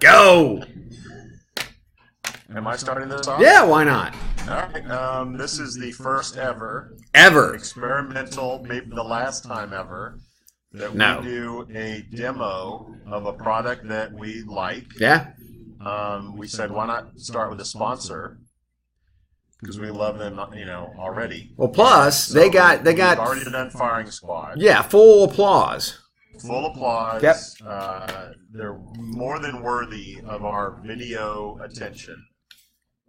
Go. Am I starting this off? Yeah, why not? All right. This is the first ever experimental, maybe the last time ever, that we do a demo of a product that we like. Yeah. We said, why not start with a sponsor? Because we love them, already. Well, plus so they got we've already done Firing Squad. Yeah, full applause. Full applause. Yep. They're more than worthy of our video attention.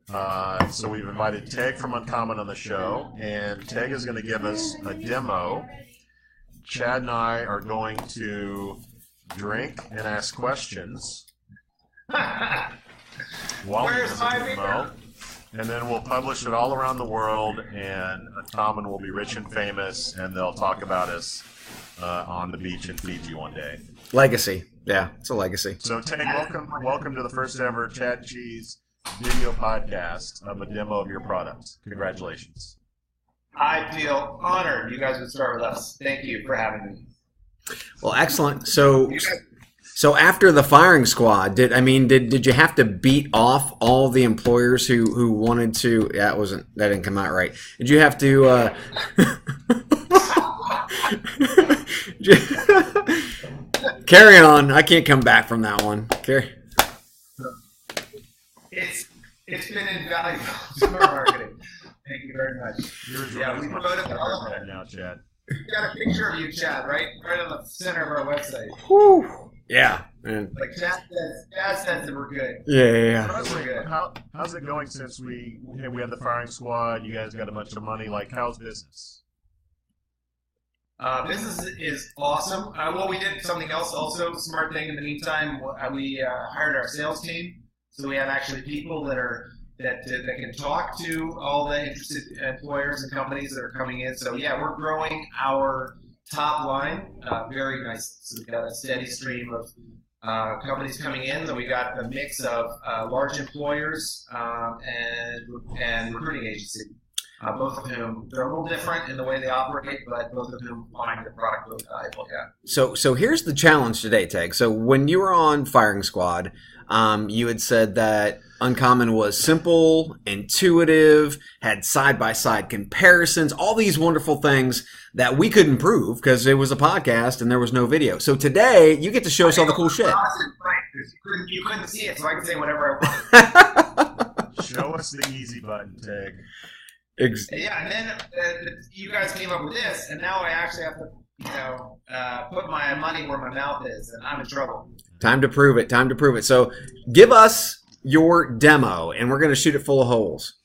So we've invited Teg from Uncommon on the show, and Teg is going to give us a demo. Chad and I are going to drink and ask questions while he does the demo. And then we'll publish it all around the world, and Uncommon will be rich and famous, and they'll talk about us on the beach in Fiji one day. Legacy. Yeah, it's a legacy. So, Teg, welcome to the first ever Chad Cheese video podcast of a demo of your product. Congratulations. I feel honored you guys would start with us. Thank you for having me. Well, excellent. So after the Firing Squad, did you have to beat off all the employers who wanted to? Yeah, that didn't come out right. Did you have to? Carry on. I can't come back from that one. Carry. It's been invaluable to our marketing. Thank you very much. Yeah, we promoted the whole now, Chad. We got a picture of you, Chad, right on the center of our website. Whew. Yeah, man. Like Chad says that we're good. Yeah. How's it going since we had the Firing Squad? You guys got a bunch of money. Like, how's business? Business is awesome. Well, we did something else also, smart thing in the meantime. We hired our sales team. So we have actually people that can talk to all the interested employers and companies that are coming in. So yeah, we're growing our top line very nice. So we've got a steady stream of companies coming in. Then we got a mix of large employers and recruiting agency. Both of whom, they're a little different in the way they operate, but both of whom find the product really valuable. Yeah. So here's the challenge today, Teg. So when you were on Firing Squad, you had said that Uncommon was simple, intuitive, had side-by-side comparisons, all these wonderful things that we couldn't prove because it was a podcast and there was no video. So today, you get to show us all the cool shit. Right. You couldn't see it, so I can say whatever I want. Show us the easy button, Teg. Yeah, and then you guys came up with this, and now I actually have to, put my money where my mouth is, and I'm in trouble. Time to prove it. So give us your demo, and we're going to shoot it full of holes.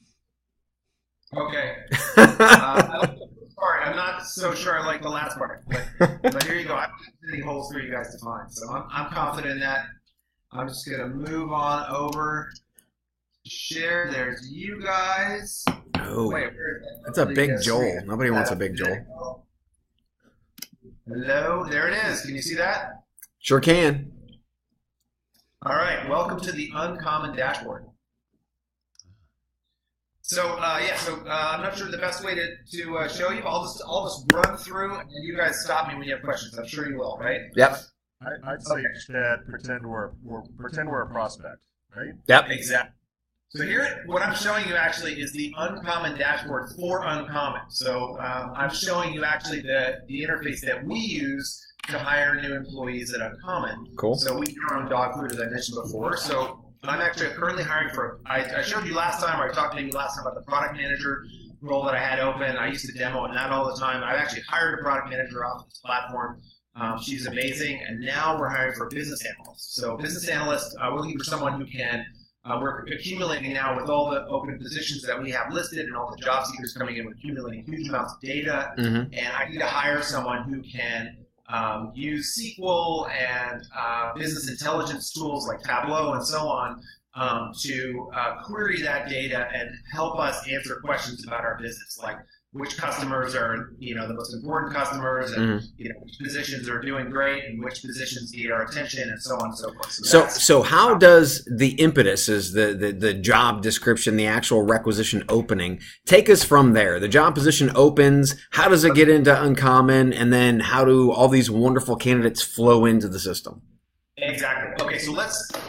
Okay. Sorry, I'm not so sure I like the last part, but here you go. I'm putting holes for you guys to find, so I'm confident in that. I'm just going to move on over to share. There's you guys. Oh, wait, that's a big Joel. Nobody wants a big Joel. Hello, there it is. Can you see that? Sure can. All right, welcome to the Uncommon dashboard. So I'm not sure the best way to show you. I'll just run through, and you guys stop me when you have questions. I'm sure you will, right? Yep. I'd say, Chad, pretend we're a prospect, right? Yep. Exactly. So here, what I'm showing you actually is the Uncommon dashboard for Uncommon. So I'm showing you actually the interface that we use to hire new employees at Uncommon. Cool. So we do our own dog food, as I mentioned before. So I'm actually currently hiring for, I showed you last time, or I talked to you last time about the product manager role that I had open. I used to demo it, not all the time. I've actually hired a product manager off this platform. She's amazing. And now we're hiring for a business analyst. So business analyst, we're looking for someone who can, we're accumulating now with all the open positions that we have listed and all the job seekers coming in, we're accumulating huge amounts of data. Mm-hmm. And I need to hire someone who can use SQL and business intelligence tools like Tableau and so on to query that data and help us answer questions about our business, like which customers are, the most important customers, and which positions are doing great, and which positions need our attention, and so on and so forth. So how does the impetus, is the job description, the actual requisition opening, take us from there? The job position opens. How does it get into Uncommon, and then how do all these wonderful candidates flow into the system? Exactly. Okay, so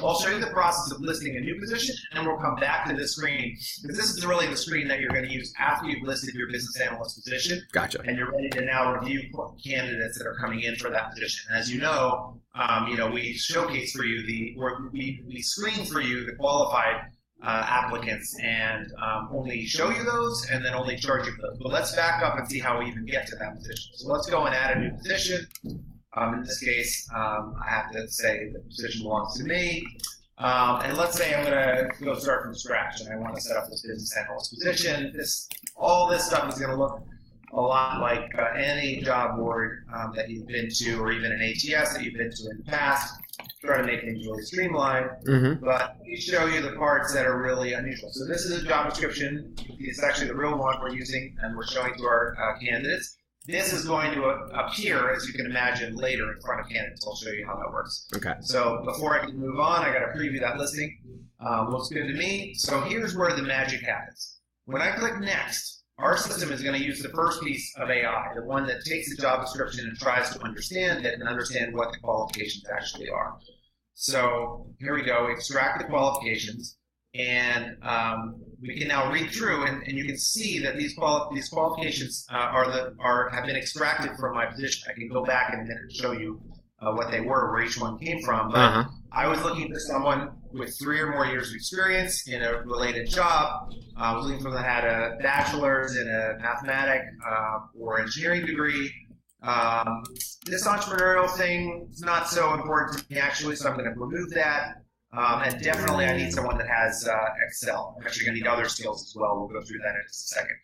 I'll show you the process of listing a new position, and we'll come back to this screen, because this is really the screen that you're going to use after you've listed your business analyst position. Gotcha. And you're ready to now review candidates that are coming in for that position. And as you know, we showcase for you we screen for you the qualified applicants and only show you those and then only charge you for those. But let's back up and see how we even get to that position. So let's go and add a new position. In this case, I have to say the position belongs to me. And let's say I'm going to go start from scratch and I want to set up this business analyst position. All this stuff is going to look a lot like any job board that you've been to, or even an ATS that you've been to in the past. Try to make things really streamlined, but we show you the parts that are really unusual. So this is a job description. It's actually the real one we're using and we're showing to our candidates. This is going to appear, as you can imagine, later in front of candidates. I'll show you how that works. Okay. So before I can move on, I got to preview that listing. Looks good to me. So here's where the magic happens. When I click next, our system is going to use the first piece of AI, the one that takes the job description and tries to understand it and understand what the qualifications actually are. So here we go. We extract the qualifications, and we can now read through, and you can see that these qualifications have been extracted from my position. I can go back in a minute and show you what they were, where each one came from. But I was looking for someone with 3 or more years of experience in a related job. I was looking for someone that had a bachelor's in a mathematics or engineering degree. This entrepreneurial thing is not so important to me, actually, so I'm going to remove that. And definitely I need someone that has Excel. I'm actually going to need other skills as well. We'll go through that in just a second.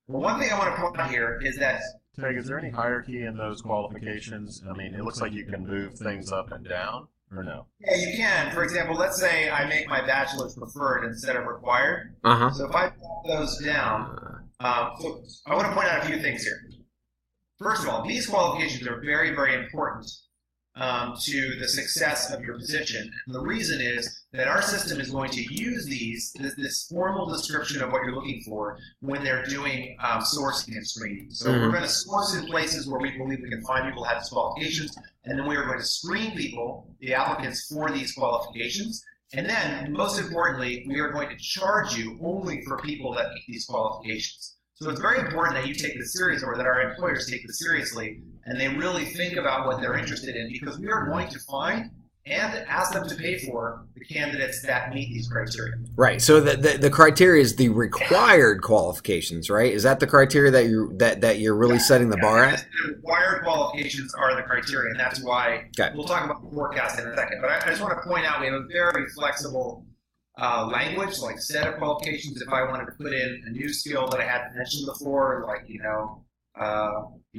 Well, one thing I want to point out here is that... Teg, is there any hierarchy in those qualifications? I mean, it looks like you can move things up and down, or no? Yeah, you can. For example, let's say I make my bachelor's preferred instead of required. So if I put those down, so I want to point out a few things here. First of all, these qualifications are very, very important to the success of your position. And the reason is that our system is going to use this formal description of what you're looking for when they're doing sourcing and screening. So we're going to source in places where we believe we can find people who have these qualifications, and then we are going to screen people, the applicants, for these qualifications. And then, most importantly, we are going to charge you only for people that meet these qualifications. So it's very important that you take this seriously, or that our employers take this seriously, and they really think about what they're interested in, because we are going to find and ask them to pay for the candidates that meet these criteria. Right. So the criteria is the required qualifications, right? Is that the criteria that you're really setting the bar at? The required qualifications are the criteria, and that's why we'll talk about the forecast in a second. But I just want to point out we have a very flexible language, like set of qualifications. If I wanted to put in a new skill that I hadn't mentioned before, like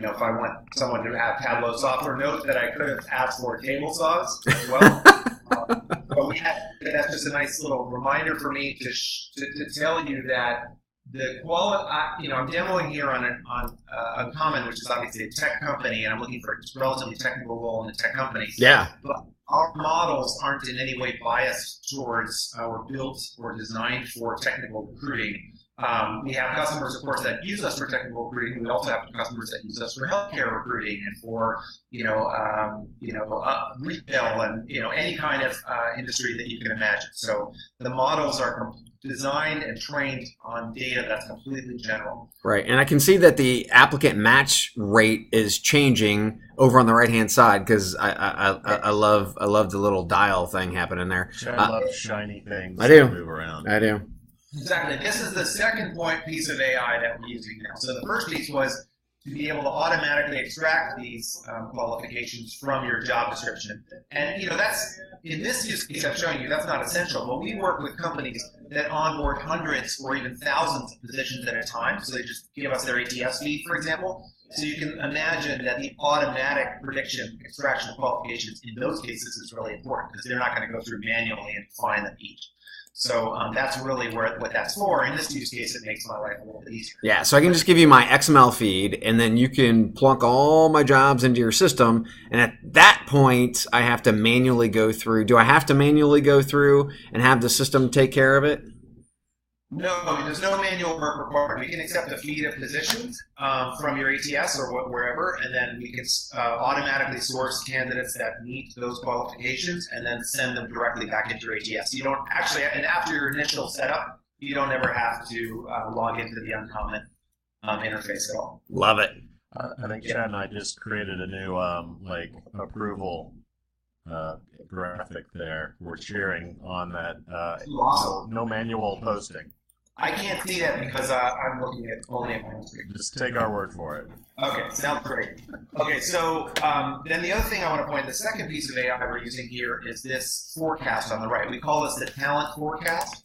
if I want someone to have Tableau software, note that I could have asked for table saws as well. But that's just a nice little reminder for me to tell you that the quality. I'm demoing here on Uncommon, which is obviously a tech company, and I'm looking for a relatively technical role in a tech company. Yeah. But our models aren't in any way biased towards or built or designed for technical recruiting. We have customers, of course, that use us for technical recruiting. We also have customers that use us for healthcare recruiting and for, retail and, any kind of industry that you can imagine. So the models are designed and trained on data that's completely general. Right, and I can see that the applicant match rate is changing over on the right-hand side, because I love the little dial thing happening there. I love shiny things. I do. Move around. I do. Exactly. This is the second piece of AI that we're using now. So the first piece was to be able to automatically extract these qualifications from your job description. And, that's, in this use case I'm showing you, that's not essential, but we work with companies that onboard hundreds or even thousands of positions at a time. So they just give us their ATS feed, for example. So you can imagine that the automatic prediction, extraction of qualifications in those cases is really important, because they're not going to go through manually and find them each. So that's really what that's for. In this use case, it makes my life a little bit easier. Yeah, so I can just give you my XML feed, and then you can plunk all my jobs into your system. And at that point, I have to manually go through. Do I have to manually go through and have the system take care of it? No, there's no manual work required. We can accept a feed of positions from your ATS or wherever, and then we can automatically source candidates that meet those qualifications and then send them directly back into your ATS. You don't actually, and after your initial setup, you don't ever have to log into the Uncommon interface at all. Love it. I think Chad and I just created a new approval graphic there. We're cheering on that. Awesome. No manual posting. I can't see that because I'm looking at only at my screen. Just take our word for it. Okay, sounds great. Okay, so then the other thing I want to point, the second piece of AI we're using here is this forecast on the right. We call this the talent forecast.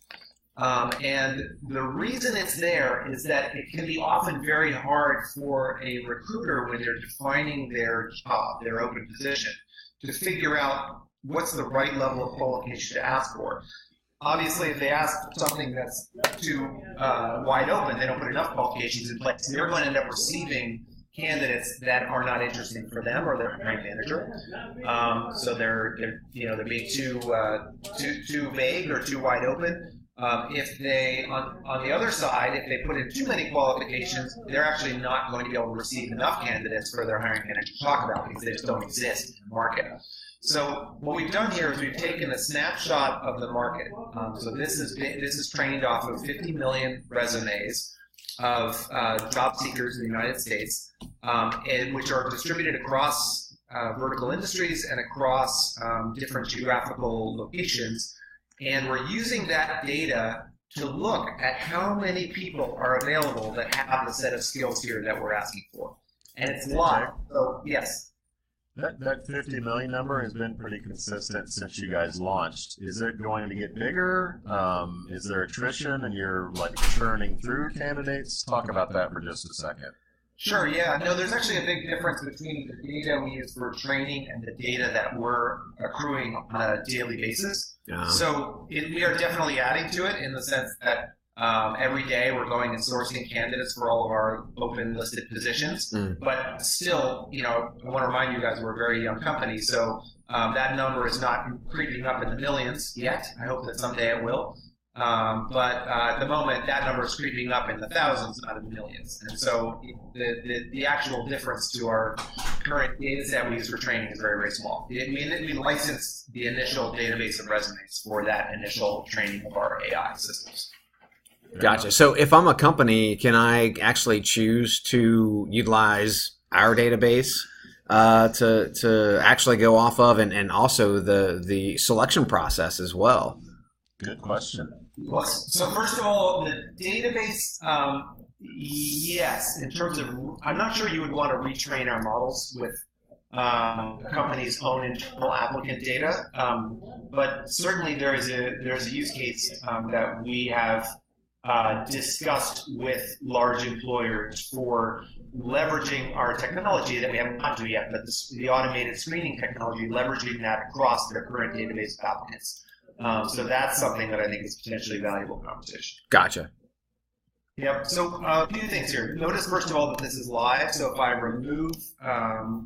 And the reason it's there is that it can be often very hard for a recruiter when they're defining their job, their open position, to figure out what's the right level of qualification to ask for. Obviously, if they ask something that's too wide open, they don't put enough qualifications in place. They're going to end up receiving candidates that are not interesting for them or their hiring manager. So they're being too vague or too wide open. If they, on the other side, if they put in too many qualifications, they're actually not going to be able to receive enough candidates for their hiring manager to talk about because they just don't exist in the market. So what we've done here is we've taken a snapshot of the market. So this is trained off of 50 million resumes of job seekers in the United States, and which are distributed across vertical industries and across different geographical locations. And we're using that data to look at how many people are available that have the set of skills here that we're asking for. And it's live. So, yes. That 50 million number has been pretty consistent since you guys launched. Is it going to get bigger? Is there attrition and you're like churning through candidates? Talk about that for just a second. Sure, yeah. No, there's actually a big difference between the data we use for training and the data that we're accruing on a daily basis. Yeah. So we are definitely adding to it in the sense that every day we're going and sourcing candidates for all of our open listed positions. But still, I want to remind you guys we're a very young company, so that number is not creeping up in the millions yet. I hope that someday it will. But at the moment, that number is creeping up in the thousands, not in the millions. And so the actual difference to our current data set we use for training is very, very small. We license the initial database of resumes for that initial training of our AI systems. Gotcha. So if I'm a company, can I actually choose to utilize our database to actually go off of and also the selection process as well? Good question. So first of all, the database, yes, in terms of, I'm not sure you would want to retrain our models with a company's own internal applicant data, but certainly there's a use case that we have discussed with large employers for leveraging our technology that we haven't gotten to yet, but the automated screening technology, leveraging that across their current database of applicants. So that's something that I think is potentially valuable conversation. Gotcha. Yep. So a few things here. Notice, first of all, that this is live. So if I remove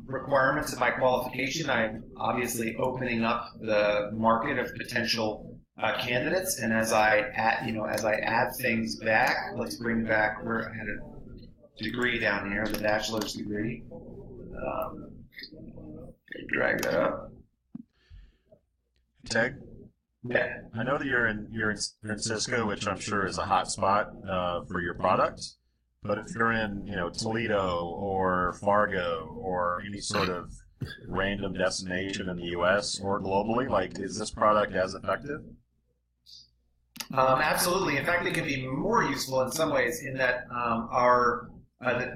requirements of my qualification, I'm obviously opening up the market of potential candidates. And as I add things back, let's bring back where I had a degree down here, the bachelor's degree. Drag that up. Teg? Yeah. I know that you're in Cisco, which I'm sure is a hot spot for your product. But if you're in Toledo or Fargo or any sort of random destination in the U.S. or globally, is this product as effective? Absolutely. In fact, it can be more useful in some ways in that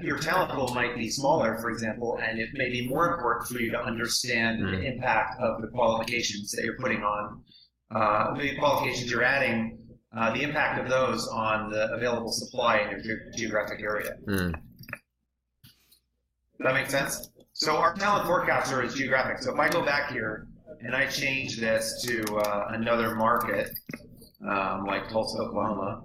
your talent pool might be smaller, for example, and it may be more important for you to understand the impact of the qualifications that you're putting on. The qualifications you're adding, the impact of those on the available supply in your geographic area. Does that make sense? So our talent forecaster is geographic. So if I go back here and I change this to another market, like Tulsa, Oklahoma,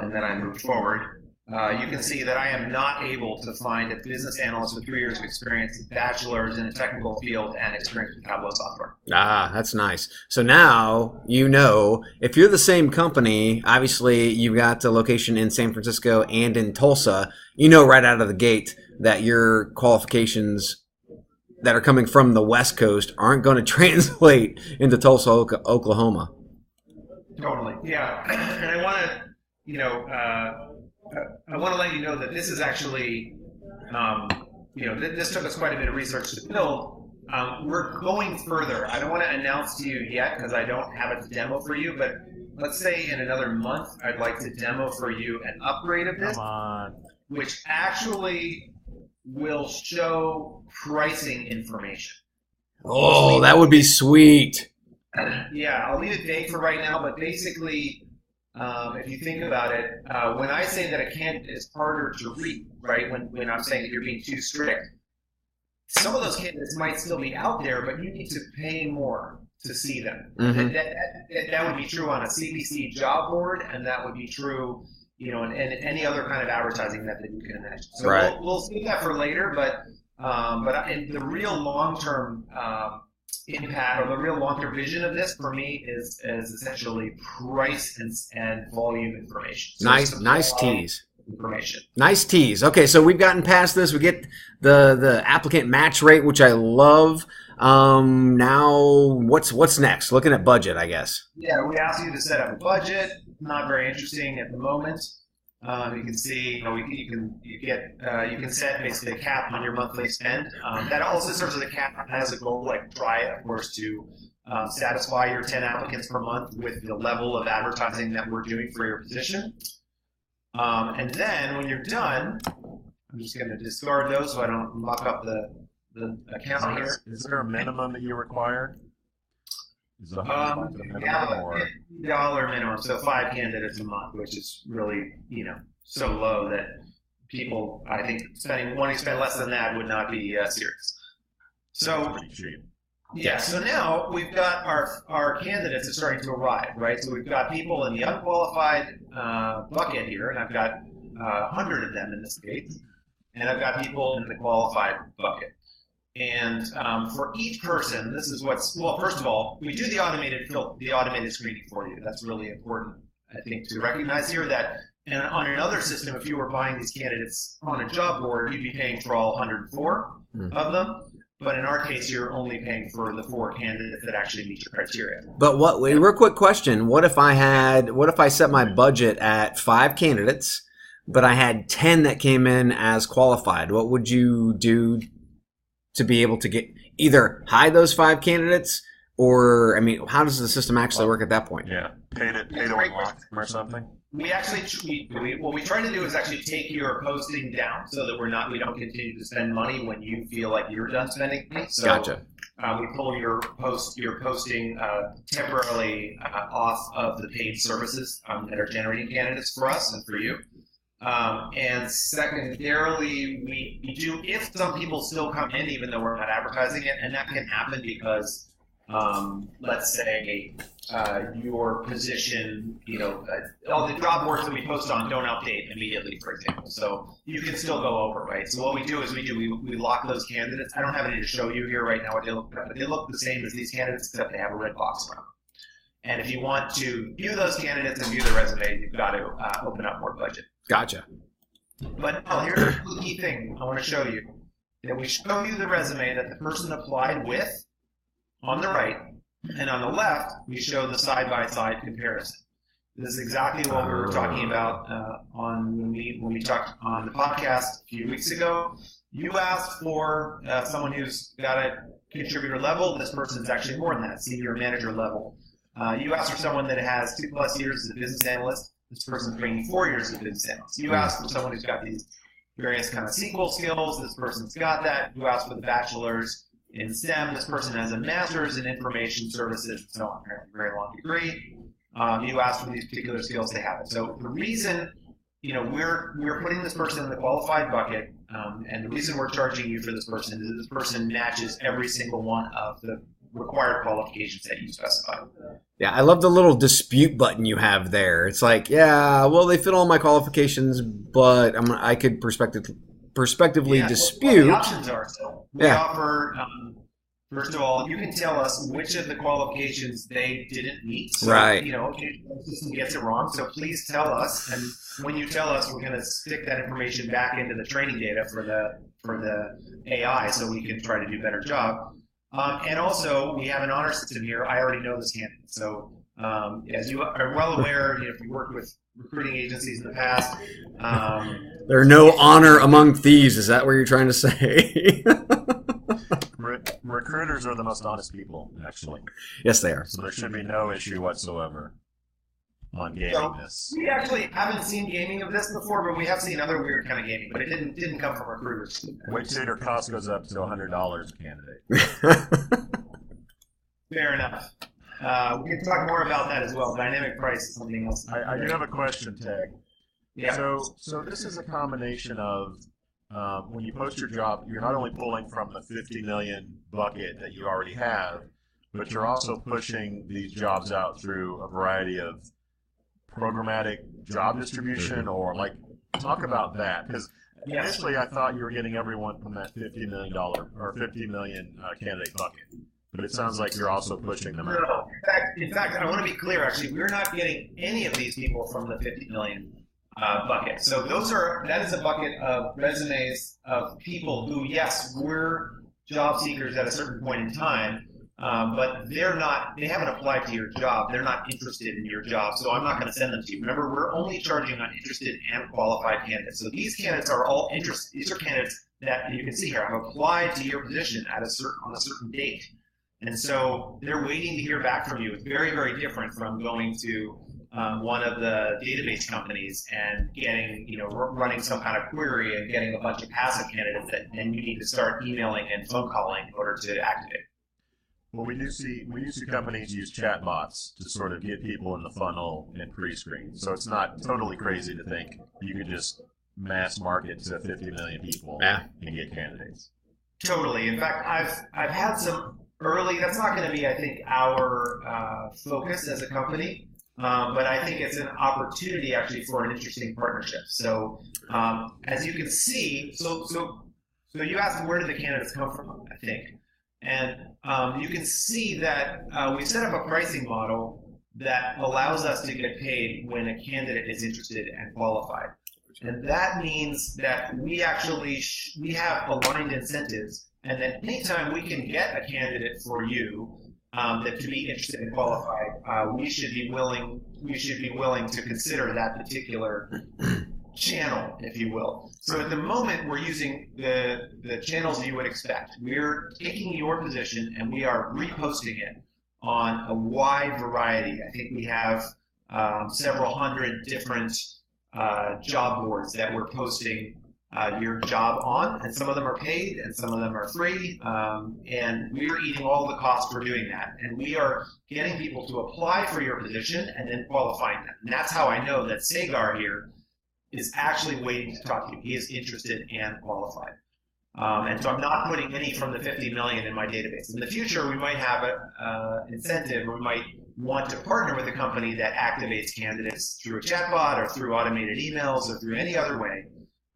and then I move forward, you can see that I am not able to find a business analyst with 3 years of experience, bachelor's in a technical field, and experience with Tableau software. Ah, that's nice. So now you know if you're the same company, obviously you've got a location in San Francisco and in Tulsa, you know right out of the gate that your qualifications that are coming from the West Coast aren't going to translate into Tulsa, Oklahoma. Totally. Yeah. And I want to, I want to let you know that this is actually, this took us quite a bit of research to build. We're going further. I don't want to announce to you yet because I don't have a demo for you, but let's say in another month, I'd like to demo for you an upgrade of this, which actually will show pricing information. Oh, that would be sweet. Yeah, I'll leave it vague for right now, but basically, if you think about it, when I say that a candidate is harder to read, right, when I'm saying that you're being too strict, some of those candidates might still be out there, but you need to pay more to see them. Mm-hmm. That would be true on a CPC job board, and that would be true, in any other kind of advertising method you can imagine. So right. we'll save that for later, but in the real long-term impact or the real long-term vision of this for me is essentially price and volume information. So nice tease. Information. Nice tease. Okay, so we've gotten past this. We get the applicant match rate, which I love. Now what's next? Looking at budget, I guess. Yeah, we asked you to set up a budget. Not very interesting at the moment. You can see, you can set basically a cap on your monthly spend. That also serves as a cap as a goal, like try, of course, to satisfy your 10 applicants per month with the level of advertising that we're doing for your position. And then when you're done, I'm just going to discard those so I don't muck up the account here. Is there a minimum that you require? Is it $50 minimum, so 5 candidates a month, which is really, so low that people, I think, wanting to spend less than that would not be serious. So, yeah, so now we've got our candidates are starting to arrive, right? So we've got people in the unqualified bucket here, and I've got 100 of them in this case, and I've got people in the qualified bucket. And for each person, this is first of all, we do the automated screening for you. That's really important, I think, to recognize here that on another system, if you were buying these candidates on a job board, you'd be paying for all 104 of them. But in our case, you're only paying for the 4 candidates that actually meet your criteria. But real quick question, what if I set my budget at 5 candidates, but I had 10 that came in as qualified? What would you do to be able to get either hide those 5 candidates, or how does the system actually work at that point? Yeah, pay to unlock them or something. What we try to do is actually take your posting down so that we don't continue to spend money when you feel like you're done spending money. So, gotcha. We pull your posting temporarily off of the paid services that are generating candidates for us and for you. And secondarily, we do, if some people still come in, even though we're not advertising it, and that can happen because, let's say, your position, all the job boards that we post on don't update immediately, for example. So you can still go over, right? So what we do is we lock those candidates. I don't have any to show you here right now what they look like, but they look the same as these candidates, except they have a red box around them. And if you want to view those candidates and view the resume, you've got to open up more budget. Gotcha. But now, here's the key thing I want to show you. That we show you the resume that the person applied with on the right, and on the left, we show the side-by-side comparison. This is exactly what we were talking about when we talked on the podcast a few weeks ago. You asked for someone who's got a contributor level. This person's actually more than that, senior manager level. You asked for someone that has 2+ years as a business analyst. This person's bringing 4 years of business analyst. You asked for someone who's got these various kind of SQL skills. This person's got that. You asked for the bachelor's in STEM. This person has a master's in information services and so on, a very long degree. You asked for these particular skills, they have it. So the reason, we're putting this person in the qualified bucket, and the reason we're charging you for this person is this person matches every single one of the required qualifications that you specify. Yeah, I love the little dispute button you have there. It's like, yeah, well, they fit all my qualifications, but I could prospectively dispute. Well, the options are, so we offer, first of all, you can tell us which of the qualifications they didn't meet. So, right. The system gets it wrong, so please tell us. And when you tell us, we're going to stick that information back into the training data for the AI so we can try to do a better job. And also, we have an honor system here. I already know this candidate. So, as you are well aware, if you worked with recruiting agencies in the past, there are no honor among thieves. Is that what you're trying to say? Recruiters are the most honest people, actually. Yes, they are. So there should be no issue whatsoever on gaming this. We actually haven't seen gaming of this before, but we have seen other weird kind of gaming, but it didn't come from recruiters. Wait till your cost goes up to $100 a candidate. Fair enough. We can talk more about that as well. Dynamic price is something else. I do have a question, Teg. Yeah. So this is a combination of when you post your job, you're not only pulling from the 50 million bucket that you already have, but you're also pushing these jobs out through a variety of programmatic job distribution, or talk about that, because initially I thought you were getting everyone from that $50 million or 50 million candidate bucket, but it sounds like you're also pushing them out. No, in fact, I want to be clear. Actually, we're not getting any of these people from the 50 million bucket. So that is a bucket of resumes of people who, yes, were job seekers at a certain point in time. But they haven't applied to your job. They're not interested in your job, so I'm not going to send them to you. Remember, we're only charging on interested and qualified candidates. So these candidates are all interested. These are candidates that you can see here have applied to your position on a certain date. And so they're waiting to hear back from you. It's very, very different from going to one of the database companies and getting, running some kind of query and getting a bunch of passive candidates that then you need to start emailing and phone calling in order to activate. Well, we do see companies use chatbots to sort of get people in the funnel and pre-screen. So it's not totally crazy to think you could just mass market to 50 million people and get candidates. Totally. In fact, I've had some early. That's not going to be, I think, our focus as a company, but I think it's an opportunity actually for an interesting partnership. So as you can see, so you asked where did the candidates come from? I think. And you can see that we set up a pricing model that allows us to get paid when a candidate is interested and qualified. And that means that we actually we have aligned incentives, and that anytime we can get a candidate for you that to be interested and qualified, we should be willing to consider that particular channel, if you will. So at the moment, we're using the channels you would expect. We're taking your position and we are reposting it on a wide variety. I think we have several hundred different job boards that we're posting your job on, and some of them are paid and some of them are free, and we're eating all the costs for doing that. And we are getting people to apply for your position and then qualifying them. And that's how I know that Sagar here is actually waiting to talk to you. He is interested and qualified. And so I'm not putting any from the 50 million in my database. In the future, we might have an incentive. We might want to partner with a company that activates candidates through a chatbot or through automated emails or through any other way.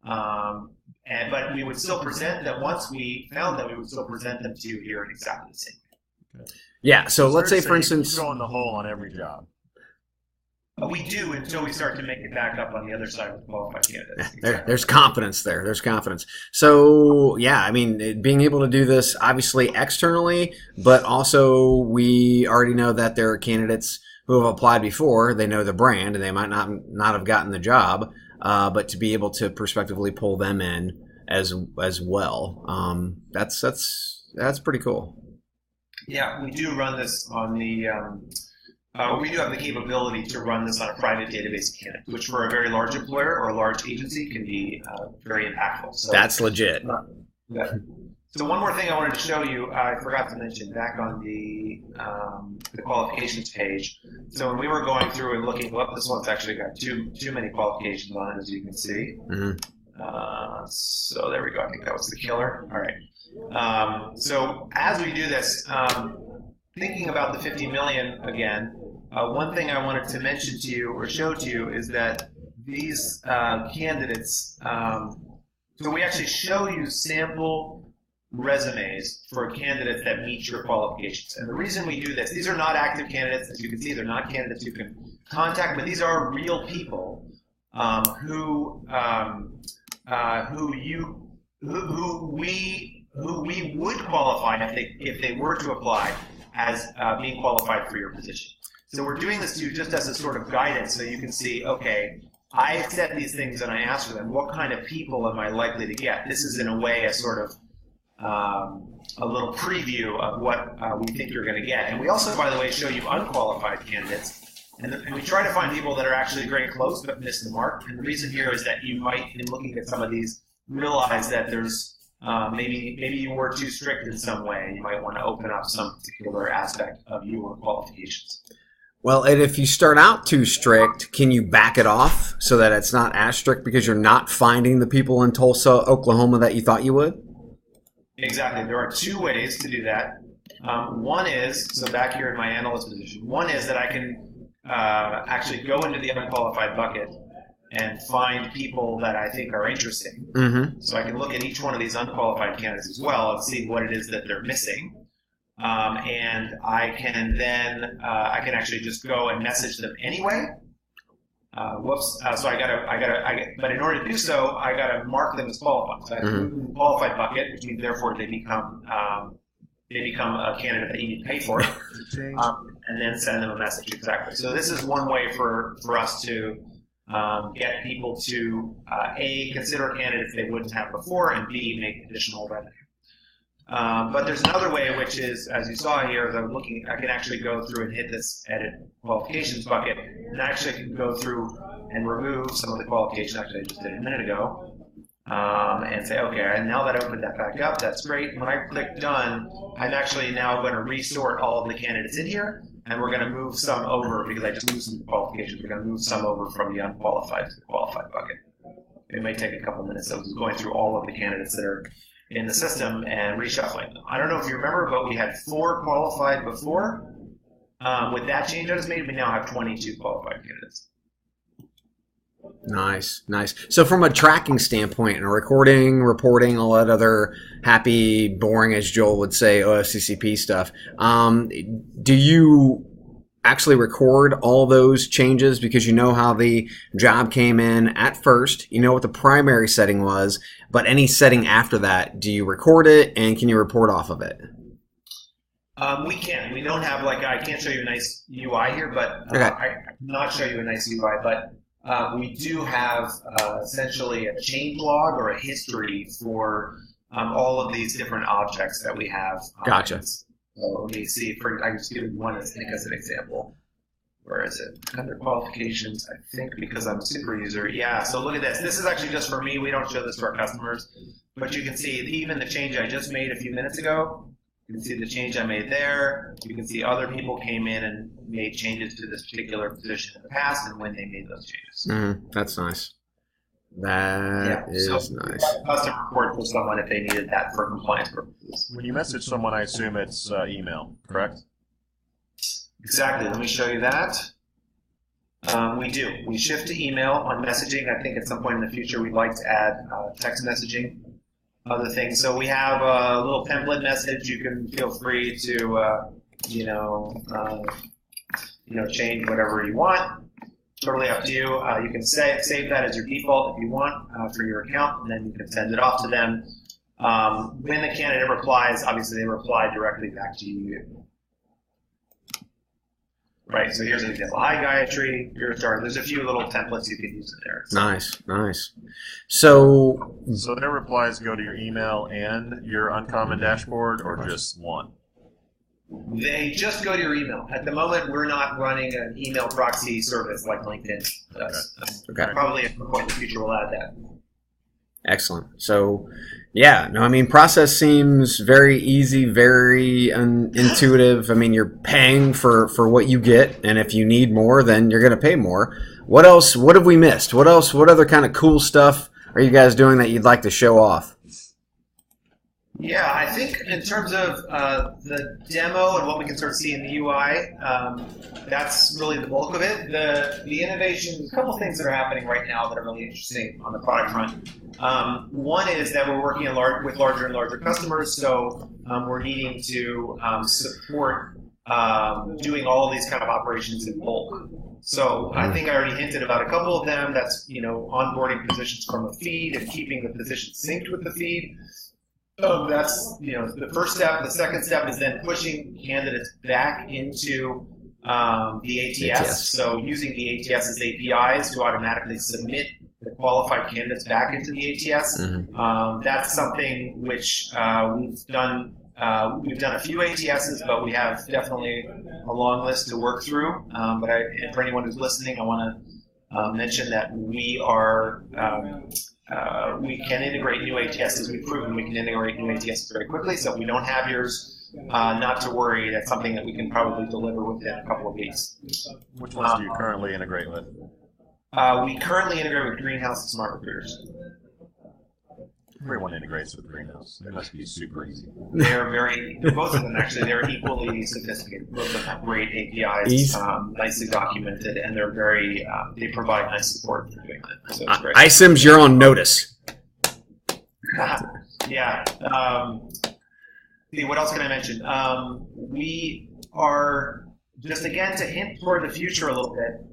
But we would still present them, once we found them, we would still present them to you here in exactly the same way. Okay. Yeah, so let's say, for instance... You go in the hole on every job. We do until we start to make it back up on the other side with qualified candidates. There's confidence there. There's confidence. So, yeah, I mean, being able to do this, obviously, externally, but also we already know that there are candidates who have applied before. They know the brand, and they might not have gotten the job, but to be able to prospectively pull them in as well, that's pretty cool. Yeah, we do run this on the... we do have the capability to run this on a private database of candidates, which for a very large employer or a large agency can be very impactful. So that's legit. Yeah. So one more thing I wanted to show you, I forgot to mention back on the qualifications page. So when we were going through and looking, this one's actually got too many qualifications on it, as you can see. Mm-hmm. So there we go. I think that was the killer. All right. So as we do this, thinking about the 50 million again, one thing I wanted to mention to you or show to you is that these candidates, so we actually show you sample resumes for candidates that meet your qualifications. And the reason we do this, these are not active candidates, as you can see, they're not candidates you can contact, but these are real people who we would qualify if they were to apply as being qualified for your position. So we're doing this to you just as a sort of guidance, so you can see, okay, I accept these things and I ask for them. What kind of people am I likely to get? This is in a way a sort of a little preview of what we think you're going to get. And we also, by the way, show you unqualified candidates. And we try to find people that are actually very close but miss the mark. And the reason here is that you might, in looking at some of these, realize that there's maybe you were too strict in some way. You might want to open up some particular aspect of your qualifications. Well, and if you start out too strict, can you back it off so that it's not as strict because you're not finding the people in Tulsa, Oklahoma that you thought you would? Exactly. There are two ways to do that. One is, so back here in my analyst position, one is that I can actually go into the unqualified bucket and find people that I think are interesting. Mm-hmm. So I can look at each one of these unqualified candidates as well and see what it is that they're missing. And I can then I can actually just go and message them anyway. So but in order to do so, I gotta mark them as qualified. So I have to move the qualified bucket, which means therefore they become a candidate that you need to pay for, and then send them a message. Exactly. So this is one way for us to get people to A, consider candidates they wouldn't have before, and B, make additional revenue. But there's another way, which is, as you saw here, as I'm looking, I can actually go through and hit this edit qualifications bucket, and I actually can go through and remove some of the qualifications, actually I just did a minute ago, and say, okay, and now that I opened that back up, that's great. When I click done, I'm actually now going to resort all of the candidates in here, and we're going to move some over, because I just moved some qualifications, we're going to move some over from the unqualified to the qualified bucket. It may take a couple minutes of going through all of the candidates that are in the system and reshuffling them. I don't know if you remember, but we had 4 qualified before. With that change I just made, we now have 22 qualified candidates. Nice, nice. So from a tracking standpoint and recording, reporting, all that other happy, boring, as Joel would say, OFCCP stuff, do you actually record all those changes because you know how the job came in at first, you know what the primary setting was, but any setting after that, do you record it and can you report off of it? We can. We don't have, like, I can't show you a nice UI here, but okay. I cannot show you a nice UI, but we do have essentially a change log or a history for all of these different objects that we have. Gotcha. So let me see. I can just give you one as an example. Where is it? Under qualifications, I think because I'm a super user. Yeah, so look at this. This is actually just for me. We don't show this to our customers. But you can see even the change I just made a few minutes ago. You can see the change I made there. You can see other people came in and made changes to this particular position in the past and when they made those changes. That's nice. That is nice. Custom report for someone if they needed that for compliance purposes. When you message someone, I assume it's email, correct? Exactly. Let me show you that. We do. We shift to email on messaging. I think at some point in the future we'd like to add text messaging, other things. So we have a little template message. You can feel free to, change whatever you want. Totally up to you. You can save that as your default if you want for your account, and then you can send it off to them. When the candidate replies, obviously they reply directly back to you. Right, so here's an example. Hi, Gayatri. You're a star. There's a few little templates you can use in there. Nice. So their replies go to your email and your Uncommon dashboard, or just one? They just go to your email. At the moment, we're not running an email proxy service like LinkedIn does. Okay. Probably at some point in the future we'll add that. Excellent. So, process seems very easy, very intuitive. I mean, you're paying for what you get, and if you need more, then you're going to pay more. What else? What have we missed? What else? What other kind of cool stuff are you guys doing that you'd like to show off? Yeah, I think in terms of the demo and what we can sort of see in the UI, that's really the bulk of it. The innovation, there's a couple things that are happening right now that are really interesting on the product front. One is that we're working with larger and larger customers, so we're needing to support doing all of these kind of operations in bulk. So I think I already hinted about a couple of them. That's onboarding positions from a feed and keeping the position synced with the feed. That's the first step. The second step is then pushing candidates back into the ATS. So using the ATS's APIs to automatically submit the qualified candidates back into the ATS. That's something which we've done. We've done a few ATSs, but we have definitely a long list to work through. But for anyone who's listening, I want to mention that we are. We can integrate new ATSs. We've proven we can integrate new ATSs very quickly. So if we don't have yours, not to worry. That's something that we can probably deliver within a couple of weeks. Which ones do you currently integrate with? We currently integrate with Greenhouse and Smart Recruiters. Everyone integrates with Greenhouse. They must be super easy. Both of them actually, they're equally sophisticated. Both of them have great APIs, nicely documented, and they're they provide nice support for doing that. So it's great. iCIMS, you're on notice. Yeah. What else can I mention? We are, just again to hint toward the future a little bit,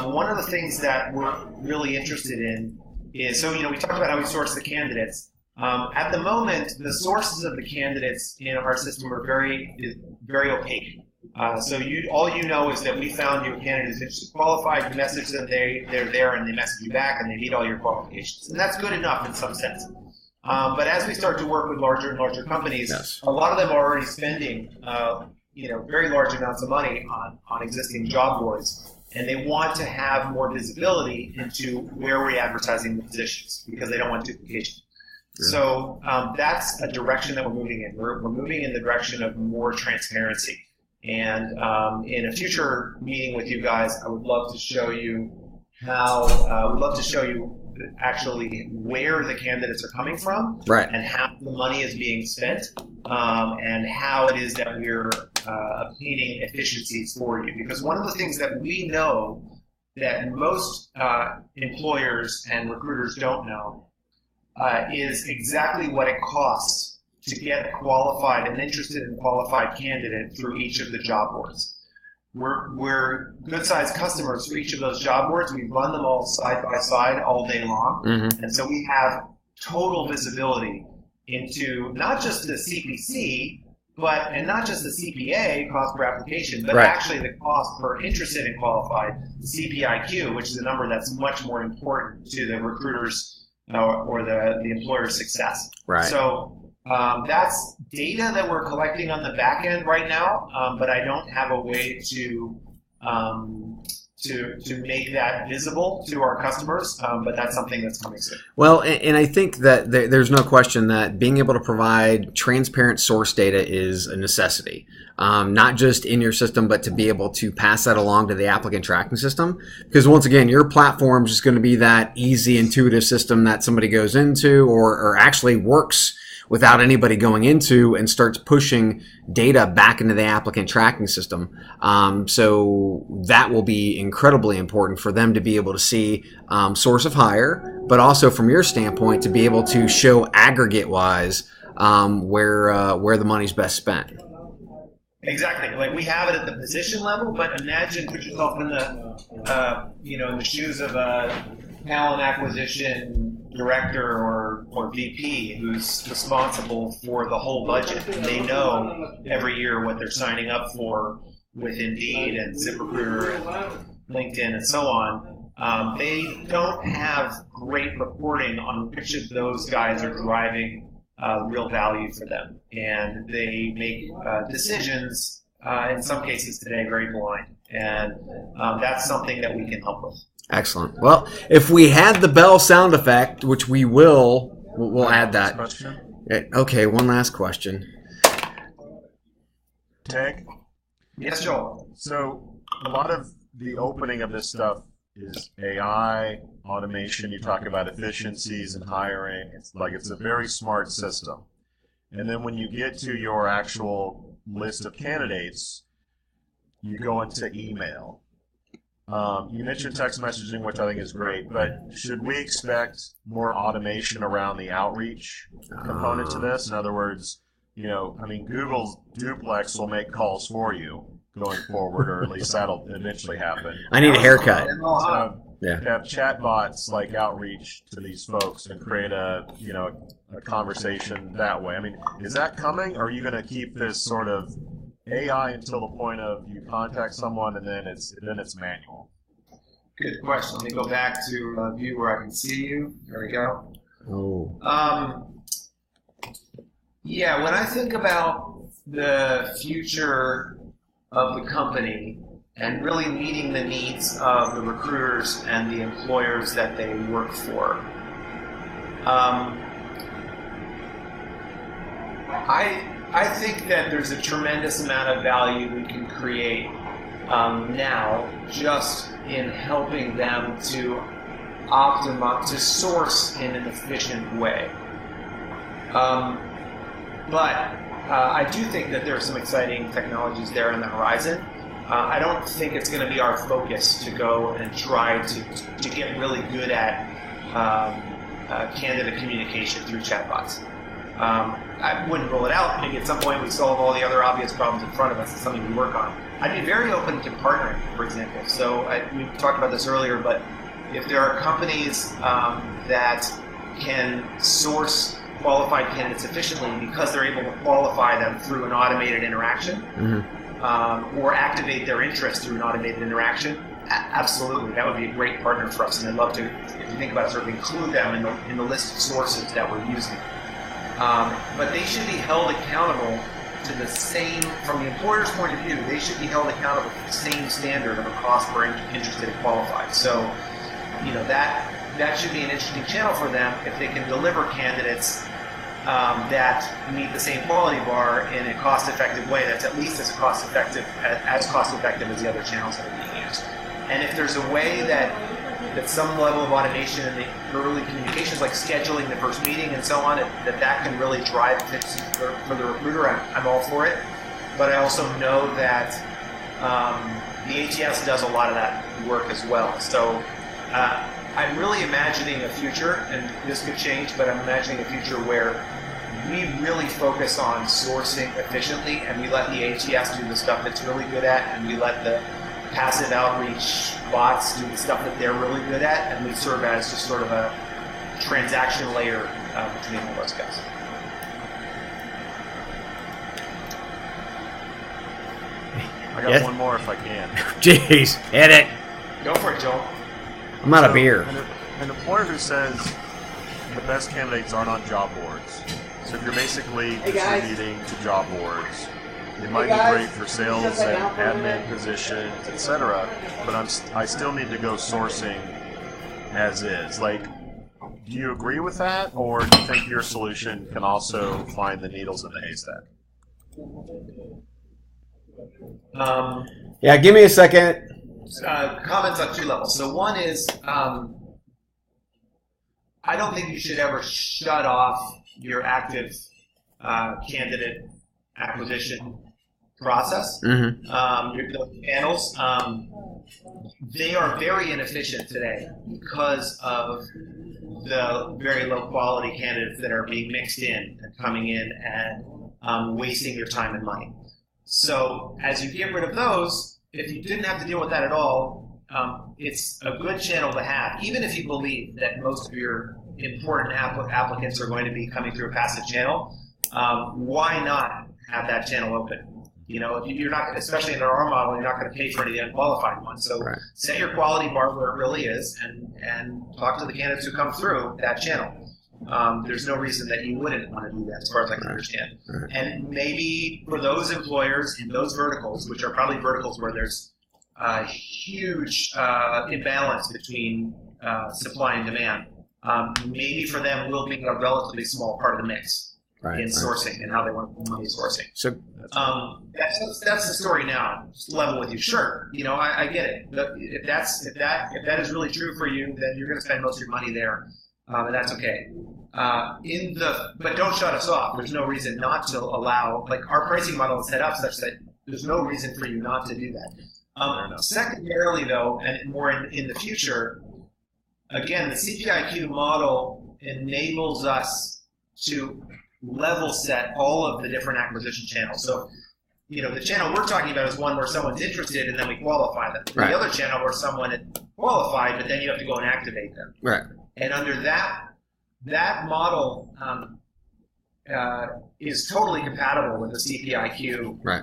one of the things that we're really interested in is, so we talked about how we source the candidates. At the moment, the sources of the candidates in our system are very opaque. So all you know is that we found you a candidate who's interested, qualified, you message them, they're there, and they message you back, and they meet all your qualifications. And that's good enough in some sense. But as we start to work with larger and larger companies, yes, a lot of them are already spending very large amounts of money on existing job boards. And they want to have more visibility into where we're advertising the positions because they don't want duplication. Sure. So that's a direction that we're moving in. We're moving in the direction of more transparency. And in a future meeting with you guys, I would love to show you actually where the candidates are coming from, right, and how the money is being spent, and how it is that we're obtaining efficiencies for you. Because one of the things that we know that most employers and recruiters don't know is exactly what it costs to get a qualified, an interested and qualified candidate through each of the job boards. We're good-sized customers for each of those job boards. We run them all side by side all day long. Mm-hmm. And so we have total visibility into not just the CPC, and not just the CPA, cost per application, but actually the cost per interested and qualified, the CPIQ, which is a number that's much more important to the recruiter's or the employer's success. Right. So that's data that we're collecting on the back end right now, but I don't have a way to make that visible to our customers, but that's something that's coming soon. Well, and I think that there's no question that being able to provide transparent source data is a necessity, not just in your system, but to be able to pass that along to the applicant tracking system. Because once again, your platform is just going to be that easy, intuitive system that somebody goes into or actually works without anybody going into and starts pushing data back into the applicant tracking system. So that will be incredibly important for them to be able to see source of hire, but also from your standpoint to be able to show aggregate-wise where the money's best spent. Exactly. Like we have it at the position level, but imagine, put yourself in the in the shoes of a talent acquisition director or VP who's responsible for the whole budget. And they know every year what they're signing up for with Indeed and ZipRecruiter and LinkedIn and so on. They don't have great reporting on which of those guys are driving real value for them. And they make decisions, in some cases today, very blind. And that's something that we can help with. Excellent. Well, if we had the bell sound effect, which we we'll add that. Okay, one last question. Teg? Yes, Joel. So a lot of the opening of this stuff is AI, automation. You talk about efficiencies and hiring. It's a very smart system. And then when you get to your actual list of candidates, you go into email. You mentioned text messaging, which I think is great, but should we expect more automation around the outreach component to this? In other words, Google's Duplex will make calls for you going forward, or at least that'll eventually happen. I need a haircut. Have chatbots like outreach to these folks and create a conversation that way. I mean, is that coming? Or are you going to keep this sort of AI until the point of you contact someone and then it's manual? Good question. Let me go back to a view where I can see you. There we go. Oh. Yeah, when I think about the future of the company and really meeting the needs of the recruiters and the employers that they work for, I think that there's a tremendous amount of value we can create now just in helping them to optimize, to source in an efficient way. But I do think that there are some exciting technologies there on the horizon. I don't think it's going to be our focus to go and try to get really good at candidate communication through chatbots. I wouldn't rule it out. Maybe at some point we solve all the other obvious problems in front of us. It's something we work on. I'd be very open to partnering, for example. So we talked about this earlier, but if there are companies that can source qualified candidates efficiently because they're able to qualify them through an automated interaction, or activate their interest through an automated interaction, absolutely, that would be a great partner for us. And I'd love to, if you think about it, sort of include them in the list of sources that we're using. But they should be held accountable to the same, from the employer's point of view, they should be held accountable to the same standard of a cost per interested and qualified. So, that should be an interesting channel for them if they can deliver candidates that meet the same quality bar in a cost-effective way that's at least as cost-effective as the other channels that are being used. And if there's a way that some level of automation in the early communications, like scheduling the first meeting and so on, that can really drive things for the recruiter, I'm all for it. But I also know that the ATS does a lot of that work as well. So I'm really imagining a future, and this could change, but I'm imagining a future where we really focus on sourcing efficiently, and we let the ATS do the stuff it's really good at, and we let the passive outreach bots do the stuff that they're really good at, and we serve as just sort of a transaction layer between all those guys. I got one more if I can. Jeez, hit it. Go for it, Joel. I'm out of beer. An employer who says the best candidates aren't on job boards. So if you're basically distributing to job boards, it might be great for sales and admin positions, etc. But I still need to go sourcing as is. Like, do you agree with that, or do you think your solution can also find the needles in the haystack? Yeah, give me a second. Comments on two levels. So one is, I don't think you should ever shut off your active candidate acquisition process. Your channels, they are very inefficient today because of the very low quality candidates that are being mixed in and coming in and wasting your time and money. So as you get rid of those, if you didn't have to deal with that at all, it's a good channel to have, even if you believe that most of your important applicants are going to be coming through a passive channel. Why not have that channel open? If you're not, especially in our model, you're not going to pay for any of the unqualified ones. So set your quality bar where it really is, and talk to the candidates who come through that channel. There's no reason that you wouldn't want to do that, as far as I can understand. And maybe for those employers in those verticals, which are probably verticals where there's a huge imbalance between supply and demand, maybe for them we'll be a relatively small part of the mix in sourcing and how they want money sourcing. So that's the story now. Just level with you. Sure, I get it. If that is really true for you, then you're going to spend most of your money there. and that's okay. But don't shut us off. There's no reason not to allow. Like our pricing model is set up such that there's no reason for you not to do that. Secondarily, though, and more in the future, again, the CPIQ model enables us to level set all of the different acquisition channels. So, the channel we're talking about is one where someone's interested and then we qualify them. Right. The other channel where someone is qualified, but then you have to go and activate them. Right. And under that model is totally compatible with the CPIQ Right.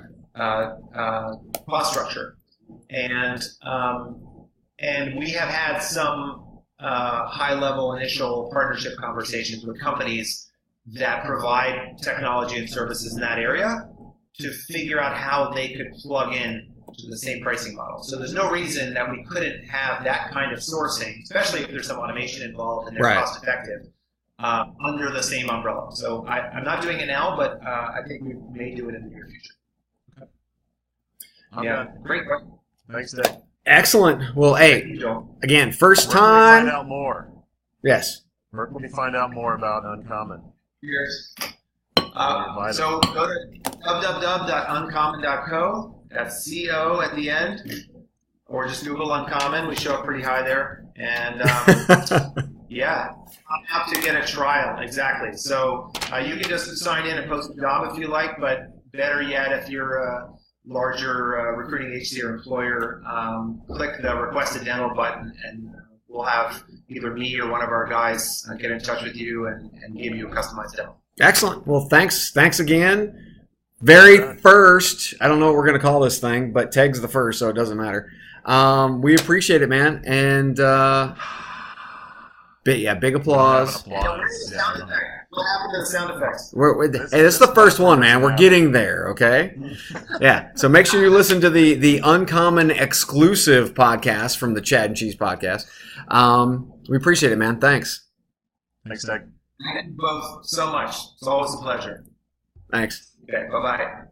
Cost structure. And we have had some high-level initial partnership conversations with companies that provide technology and services in that area to figure out how they could plug in to the same pricing model. So there's no reason that we couldn't have that kind of sourcing, especially if there's some automation involved and they're Right. cost-effective, under the same umbrella. So I'm not doing it now, but I think we may do it in the near future. Yeah, great question. Thanks, Teg. Excellent. Well, Thank hey, you, Joel. again, first Where can we find time. out more? Yes. Where can we find out more about Uncommon? Cheers. So go to www.uncommon.co. That's CO at the end, or just Google Uncommon. We show up pretty high there, and yeah, I'm out to get a trial. Exactly. So you can just sign in and post a job if you like, but better yet, if you're a larger recruiting agency or employer, click the Request a Demo button, and we'll have either me or one of our guys get in touch with you and give you a customized demo. Excellent. Well, thanks again. Very first, I don't know what we're going to call this thing, but Teg's the first, so it doesn't matter. We appreciate it, man. And big applause. What happened to the sound effects? Hey, this is the first one, man. We're getting there, okay? Yeah. So make sure you listen to the Uncommon exclusive podcast from the Chad and Cheese podcast. We appreciate it, man. Thanks. Thanks, Teg. Thank you both so much. It's always a pleasure. Thanks. Okay, bye-bye.